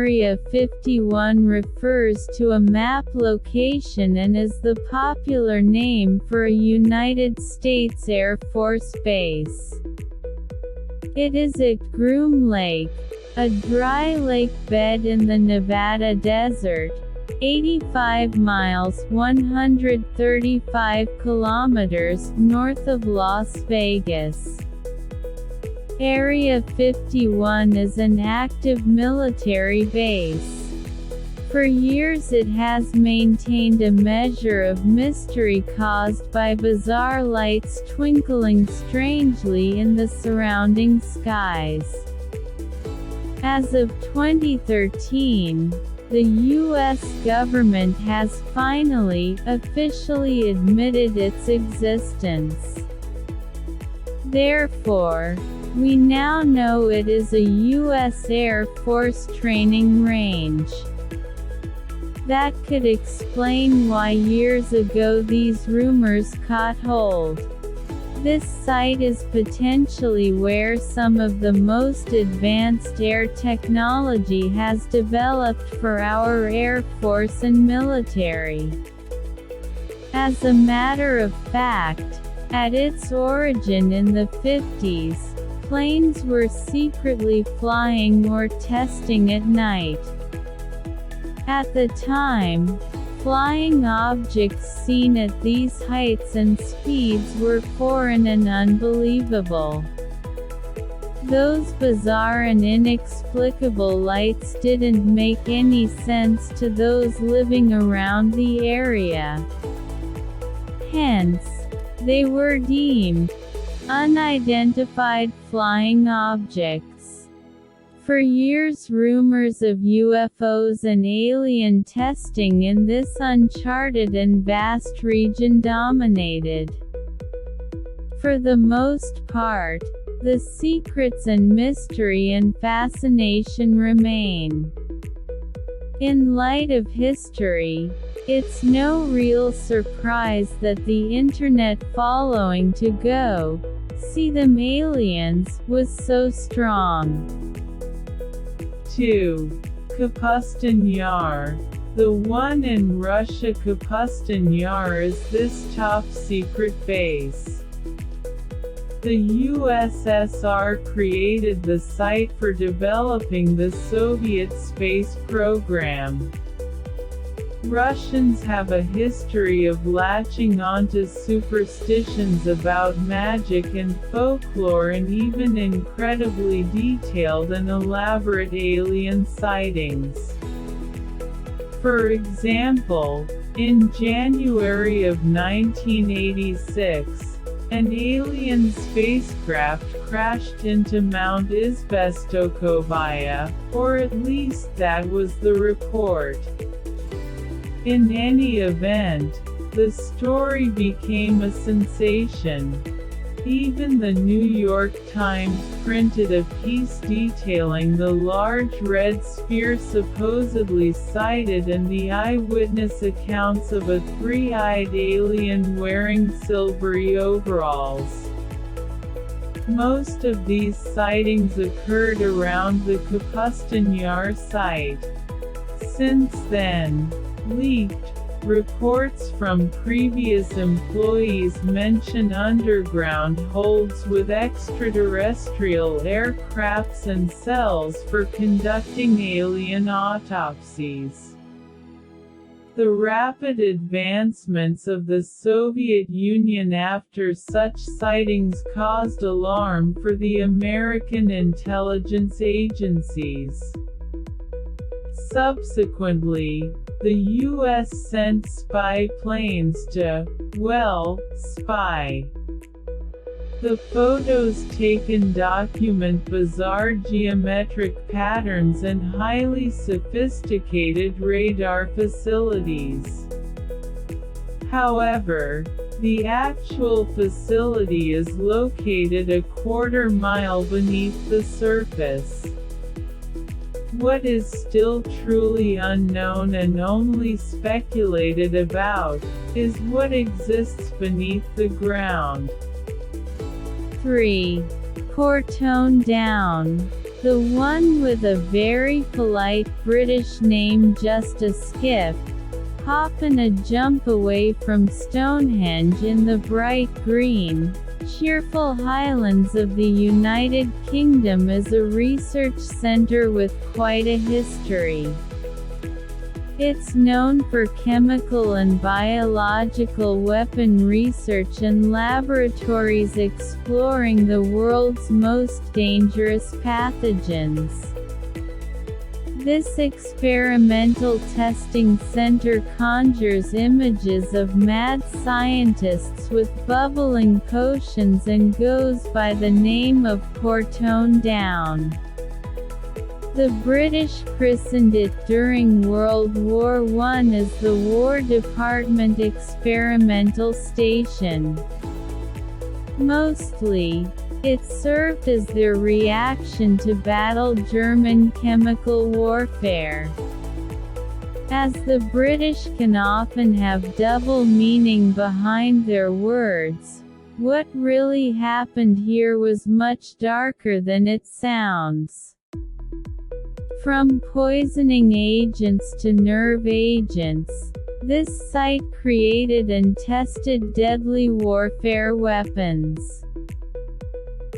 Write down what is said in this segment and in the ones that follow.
Area 51 refers to a map location and is the popular name for a United States Air Force base. It is at Groom Lake, a dry lake bed in the Nevada desert, 85 miles (135 kilometers) north of Las Vegas. Area 51 is an active military base. For years it has maintained a measure of mystery caused by bizarre lights twinkling strangely in the surrounding skies. As of 2013, the U.S. government has finally, officially admitted its existence. Therefore, we now know it is a U.S. Air Force training range. That could explain why years ago these rumors caught hold. This site is potentially where some of the most advanced air technology has developed for our Air Force and military. As a matter of fact, at its origin in the 50s, planes were secretly flying or testing at night. At the time, flying objects seen at these heights and speeds were foreign and unbelievable. Those bizarre and inexplicable lights didn't make any sense to those living around the area. Hence, they were deemed unidentified flying objects. For years rumors of UFOs and alien testing in this uncharted and vast region dominated. For the most part, the secrets and mystery and fascination remain. In light of history, it's no real surprise that the internet following to "Go see them aliens" was so strong. 2. Kapustin Yar. The one in Russia. Kapustin Yar is this top-secret base. The USSR created the site for developing the Soviet space program. Russians have a history of latching onto superstitions about magic and folklore and even incredibly detailed and elaborate alien sightings. For example, in January of 1986, an alien spacecraft crashed into Mount Izbestokovaya, or at least that was the report. In any event, the story became a sensation. Even the New York Times printed a piece detailing the large red sphere supposedly sighted and the eyewitness accounts of a three-eyed alien wearing silvery overalls. Most of these sightings occurred around the Kapustin Yar site. Since then, leaked reports from previous employees mention underground holds with extraterrestrial aircrafts and cells for conducting alien autopsies. The rapid advancements of the Soviet Union after such sightings caused alarm for the American intelligence agencies. Subsequently, the U.S. sent spy planes to, spy. The photos taken document bizarre geometric patterns and highly sophisticated radar facilities. However, the actual facility is located a quarter-mile beneath the surface. What is still truly unknown and only speculated about, is what exists beneath the ground. 3. Poor tone down. The one with a very polite British name, just a skip, hop and a jump away from Stonehenge in the bright green, cheerful Highlands of the United Kingdom is a research centre with quite a history. It's known for chemical and biological weapon research and laboratories exploring the world's most dangerous pathogens. This experimental testing center conjures images of mad scientists with bubbling potions and goes by the name of Portone Down. The British christened it during World War I as the War Department Experimental Station. Mostly, it served as their reaction to battle German chemical warfare. As the British can often have double meaning behind their words, what really happened here was much darker than it sounds. From poisoning agents to nerve agents, this site created and tested deadly warfare weapons.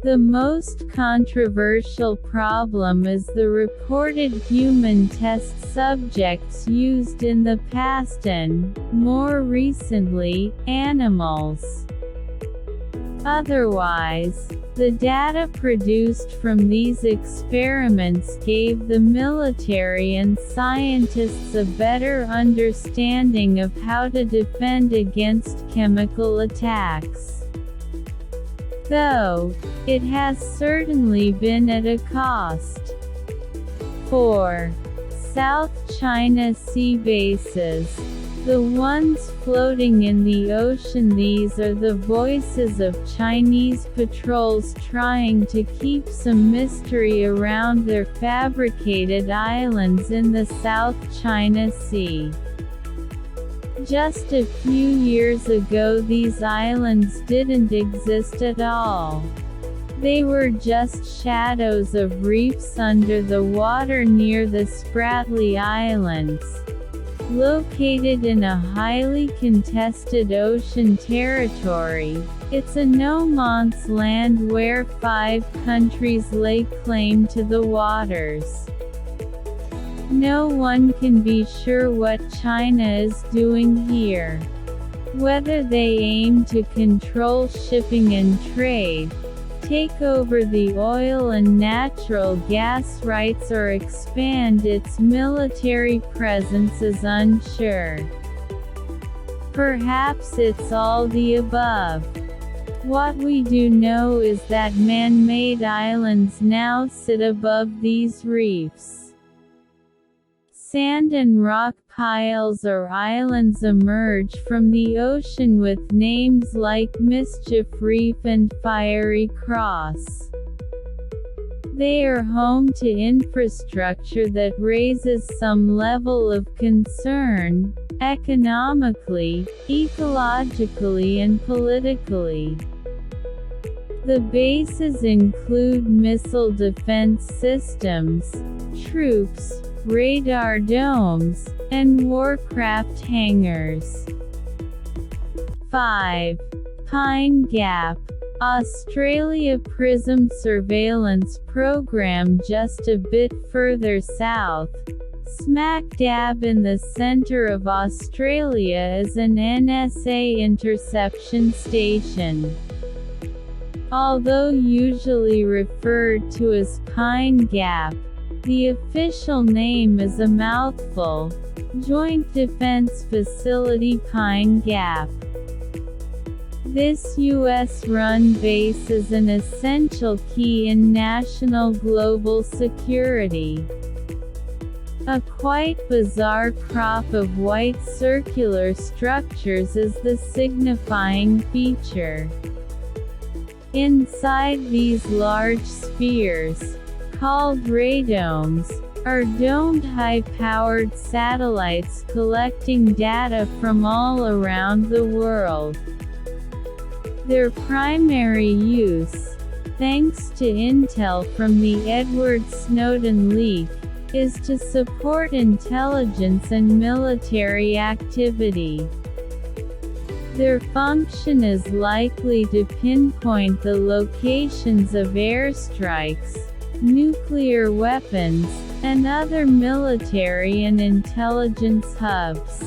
The most controversial problem is the reported human test subjects used in the past and, more recently, animals. Otherwise, the data produced from these experiments gave the military and scientists a better understanding of how to defend against chemical attacks. Though, it has certainly been at a cost. 4. South China Sea bases. The ones floating in the ocean. These are the voices of Chinese patrols trying to keep some mystery around their fabricated islands in the South China Sea. Just a few years ago these islands didn't exist at all. They were just shadows of reefs under the water near the Spratly Islands. Located in a highly contested ocean territory, it's a no-man's land where 5 countries lay claim to the waters. No one can be sure what China is doing here. Whether they aim to control shipping and trade, take over the oil and natural gas rights or expand its military presence is unsure. Perhaps it's all the above. What we do know is that man-made islands now sit above these reefs. Sand and rock piles or islands emerge from the ocean with names like Mischief Reef and Fiery Cross. They are home to infrastructure that raises some level of concern, economically, ecologically and politically. The bases include missile defense systems, troops, radar domes, and warcraft hangars. 5. Pine Gap, Australia. PRISM surveillance program just a bit further south, smack dab in the center of Australia, is an NSA interception station. Although usually referred to as Pine Gap, the official name is a mouthful: Joint Defense Facility Pine Gap. This U.S.-run base is an essential key in national global security. A quite bizarre crop of white circular structures is the signifying feature. Inside these large spheres, called radomes, are domed high-powered satellites collecting data from all around the world. Their primary use, thanks to intel from the Edward Snowden leak, is to support intelligence and military activity. Their function is likely to pinpoint the locations of airstrikes, nuclear weapons, and other military and intelligence hubs.